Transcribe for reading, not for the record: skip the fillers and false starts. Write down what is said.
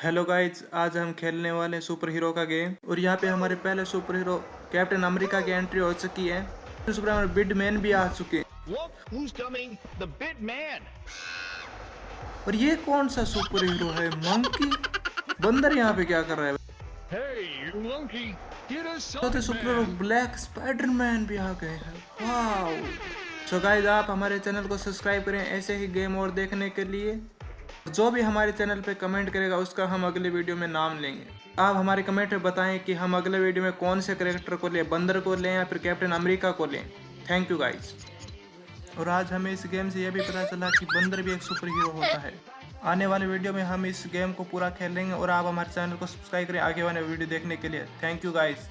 Hello guys, आज हम खेलने वाले हैं सुपर हीरो का गेम। और यहाँ पे हमारे पहले सुपर हीरो कैप्टन अमेरिका की एंट्री हो चुकी है। सुपर हमारे बिड मैन भी आ चुके हैं। Look who's coming, the bit man. और ये कौन सा सुपर हीरो है? मंकी बंदर यहाँ पे क्या कर रहा है? Hey, you monkey, get a चौथे Sonic super hero Man. Black Spiderman भी आ गए हैं। वाओ! सो गाइज, आप हमारे चैनल को सब्सक्राइब करें ऐसे ही गेम और देखने के लिए। जो भी हमारे चैनल पे कमेंट करेगा उसका हम अगले वीडियो में नाम लेंगे। आप हमारे कमेंट में बताएं कि हम अगले वीडियो में कौन से कैरेक्टर को लें, बंदर को लें या फिर कैप्टन अमेरिका को लें। Thank you guys. और आज हमें इस गेम से यह भी पता चला कि बंदर भी एक सुपर हीरो होता है। आने वाले वीडियो में हम इस गेम को पूरा खेलेंगे और आप हमारे चैनल को सब्सक्राइब करें आगे वाले वीडियो देखने के लिए। Thank you guys.